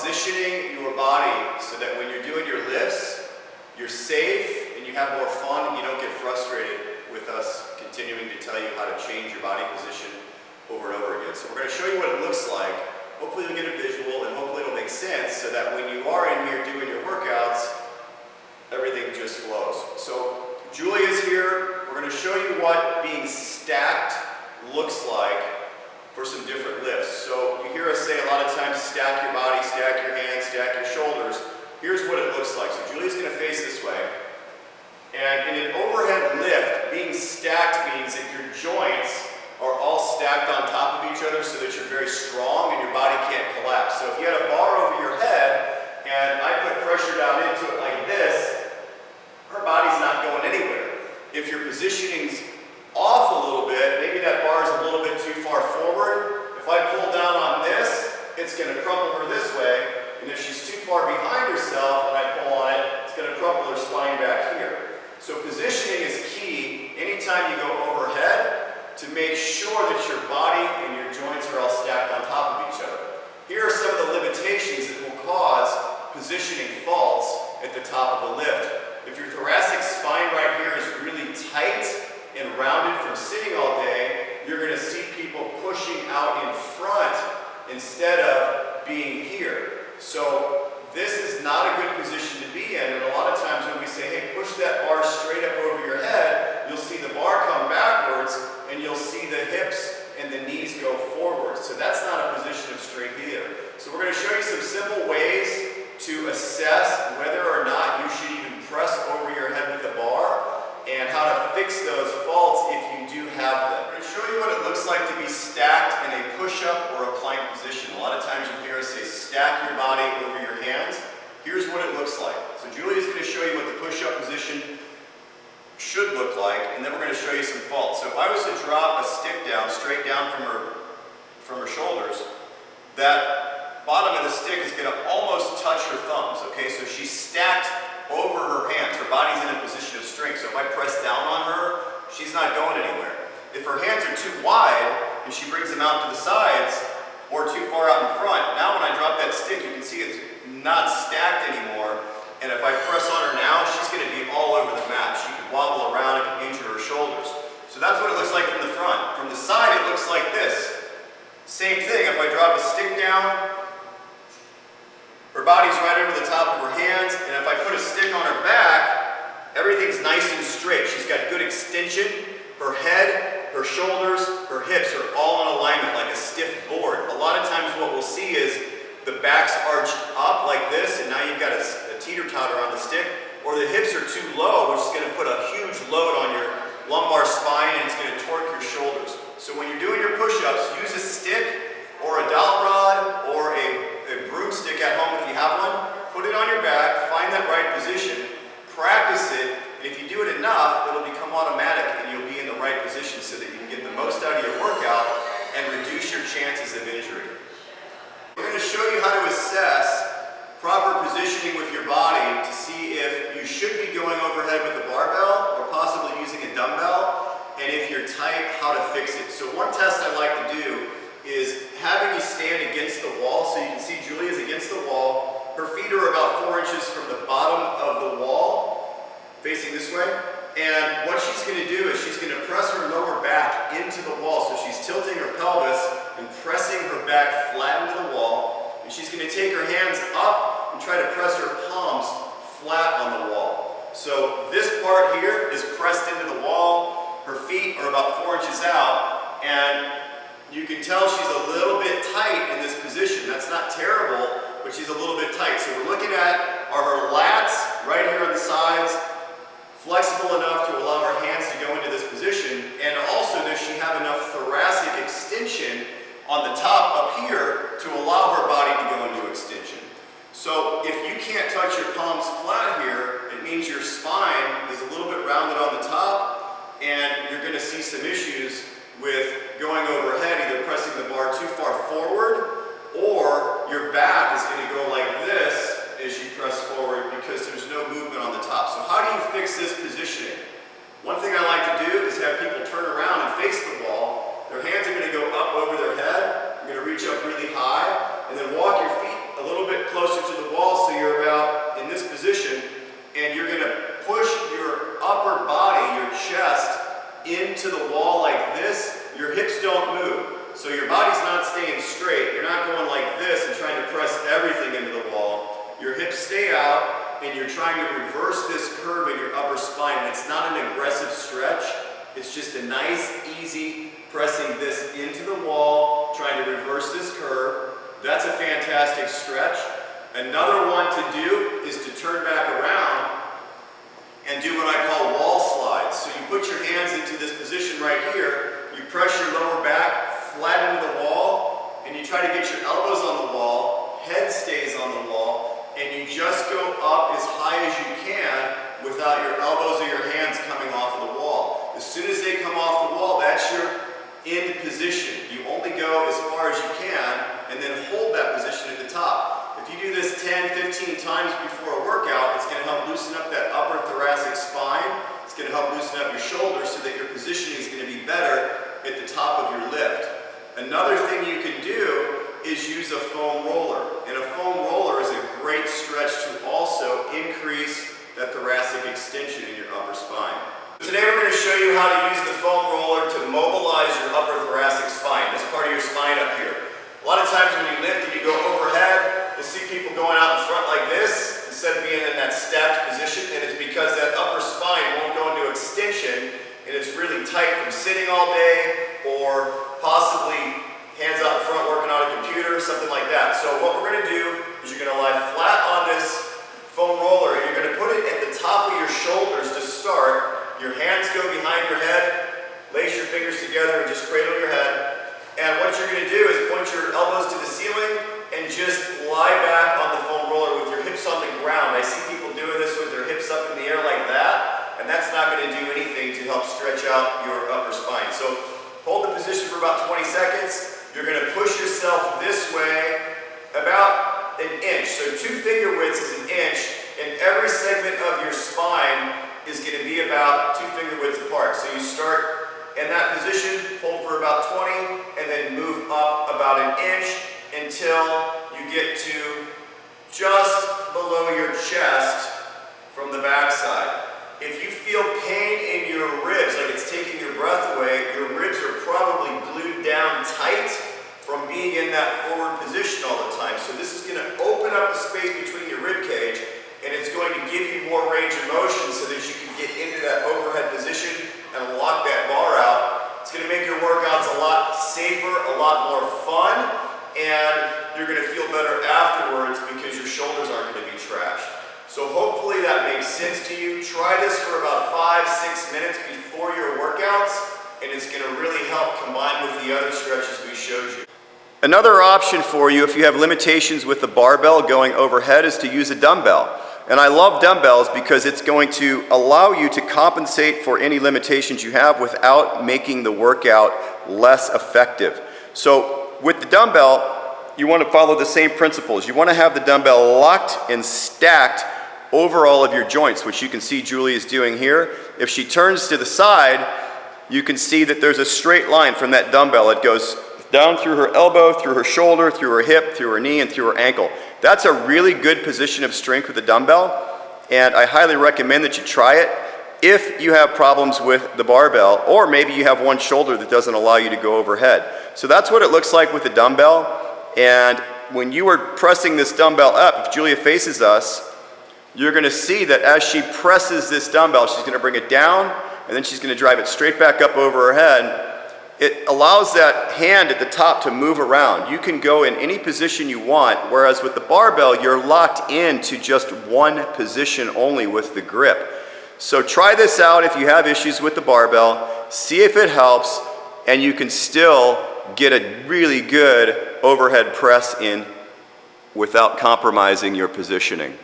positioning your body so that when you're doing your lifts, you're safe and you have more fun and you don't get frustrated with us continuing to tell you how to change your body position over and over again. So we're going to show you what it looks like. Hopefully you'll get a visual and hopefully it'll make sense so that when you are in here doing your workouts, everything just flows. So Julia's here. We're going to show you what being stacked looks like for some different lifts. So you hear us say a lot of times, stack your body, stack your hands, stack your shoulders. Here's what it looks like. So Julia's going to face this way. And in an overhead lift, being stacked means that your joints are all stacked on top of each other so that you're very strong and your body can't collapse. So if you had a bar over your head and I put pressure down into it like this, her body's not going anywhere. If your positioning's off a little bit, maybe that bar's a little bit too far forward. If I pull down on this, it's going to crumple her this way. And if she's too far behind herself and I pull on it, it's going to crumple her spine back here. So positioning is key anytime you go overhead to make sure that your body and your joints are all stacked on top of each other. Here are some of the limitations that will cause positioning faults at the top of the lift. If your thoracic spine right here is really tight and rounded from sitting all day, you're going to see people pushing out in front instead of being here. So this is not a good position to be in, and a lot of times when we say, hey, push that bar straight up over your head, you'll see the bar come backwards and you'll see the hips and the knees go forward. So that's not a position of strength either. So we're going to show you some simple ways to assess whether or not you should even press over your head with the bar and how to fix those faults if you do have them. I'm going to show you what it looks like to be stacked in a push-up or a plank position. A lot of times you'll hear us say stack your body over your hands. Here's what it looks like. So Julia's going to show you what the push-up position should look like, and then we're going to show you some faults. So if I was to drop a stick down, straight down from her shoulders, that bottom of the stick is going to almost touch her thumbs, okay? So she's stacked over her hands. Her body's in a position of strength. So if I press down on her, she's not going anywhere. If her hands are too wide and she brings them out to the sides or too far out in front, now when I drop that stick, you can see it's not stacked anymore. And if I press on her now, she's going to be all over the mat. She could wobble around and can injure her shoulders. So that's what it looks like from the front. From the side, it looks like this. Same thing, if I drop a stick down, her body's right over the top of her hands, and if I put a stick on her back, everything's nice and straight. She's got good extension. Her head, her shoulders, her hips are all in alignment like a stiff board. A lot of times what we'll see is the back's arched up like this, and now you've got a teeter-totter on the stick, or the hips are too low, which is going to put a huge load on your lumbar spine, and it's going to torque your shoulders. So when you're doing your push-ups, use a stick or a dowel rod or a broomstick at home if you have one. Put it on your back, find that right position, practice it, and if you do it enough, it'll become automatic and you'll be in the right position so that you can get the most out of your workout and reduce your chances of injury. We're going to show you how to assess proper positioning with your body to see if you should be going overhead with a barbell or possibly using a dumbbell, and if you're tight, how to fix it. So one test I like to do is having you stand against the wall. So you can see Julia's against the wall. Her feet are about 4 inches from the bottom of the wall, facing this way. And what she's going to do is she's going to press her lower back into the wall. So she's tilting her pelvis and pressing her back flat into the wall. And she's going to take her hands up and try to press her palms flat on the wall. So this part here is pressed into the wall. Her feet are about 4 inches out. And you can tell she's a little bit tight in this position. That's not terrible, but she's a little bit tight. So we're looking at, are her lats right here on the sides flexible enough to allow her hands to go into this position? And also, does she have enough thoracic extension on the top up here to allow her body to go into extension? So if you can't touch your palms flat here, it means your spine is a little bit rounded on the top, and you're going to see some issues with going overhead, either pressing the bar too far forward, or your back is going to go like this as you press forward because there's no movement on the top. So how do you fix this positioning? One thing I like to do is have people turn around and face the wall. Their hands are going to go up over their head. You're going to reach up really high, and then walk your feet a little bit closer trying to reverse this curve in your upper spine. And it's not an aggressive stretch. It's just a nice, easy pressing this into the wall, trying to reverse this curve. That's a fantastic stretch. Another one to do is to turn back around and do what I call wall slides. So you put your hands into this position right here, you press your lower back flat into the wall, and you try to get your elbows on the wall, head stays on the wall, and you just go up as high as you can without your elbows or your hands coming off of the wall. As soon as they come off the wall, that's your end position. You only go as far as you can and then hold that position at the top. If you do this 10, 15 times before a workout, it's going to help loosen up that upper thoracic spine. It's going to help loosen up your shoulders so that your positioning is going to be better at the top of your lift. Another thing you can do is use a foam roller. And a foam roller is a great stretch to also increase that thoracic extension in your upper spine. Today we're going to show you how to use the foam roller to mobilize your upper thoracic spine, this part of your spine up here. A lot of times when you lift and you go overhead, you'll see people going out in front like this instead of being in that stacked position, and it's because that upper spine won't go into extension and it's really tight from sitting all day or possibly hands out in front working on a computer, something like that. So what we're going to do is you're going to lie flat on this foam roller and you're going to put it at the top of your shoulders to start. Your hands go behind your head, lace your fingers together and just cradle your head. And what you're going to do is point your elbows to the ceiling and just lie back on the foam roller with your hips on the ground. I see people doing this with their hips up in the air like that, and that's not going to do anything to help stretch out your upper spine. So hold the position for about 20 seconds. You're going to push yourself this way about an inch. So 2 finger widths is an inch, and every segment of your spine is going to be about 2 finger widths apart. So you start in that position, hold for about 20, and then move up about an inch until you get to just below your chest from the backside. If you feel pain in your ribs, like it's taking your breath away, your ribs are probably glued down tight from being in that forward position all the time. So this is going to open up the space between your rib cage, and it's going to give you more range of motion so that you can get into that overhead position and lock that bar out. It's going to make your workouts a lot safer, a lot more fun, and you're going to feel better afterwards because your shoulders aren't going to be trashed. So hopefully that makes sense to you. Try this for about 5-6 minutes before your workouts, and it's going to really help combine with the other stretches we showed you. Another option for you if you have limitations with the barbell going overhead is to use a dumbbell. And I love dumbbells because it's going to allow you to compensate for any limitations you have without making the workout less effective. So with the dumbbell, you want to follow the same principles. You want to have the dumbbell locked and stacked over all of your joints, which you can see Julie is doing here. If she turns to the side, you can see that there's a straight line from that dumbbell. It goes down through her elbow, through her shoulder, through her hip, through her knee, and through her ankle. That's a really good position of strength with a dumbbell, and I highly recommend that you try it if you have problems with the barbell, or maybe you have one shoulder that doesn't allow you to go overhead. So that's what it looks like with the dumbbell, and when you are pressing this dumbbell up, if Julia faces us, you're going to see that as she presses this dumbbell, she's going to bring it down, and then she's going to drive it straight back up over her head. It allows that hand at the top to move around. You can go in any position you want, whereas with the barbell, you're locked into just one position only with the grip. So try this out if you have issues with the barbell, see if it helps, and you can still get a really good overhead press in without compromising your positioning.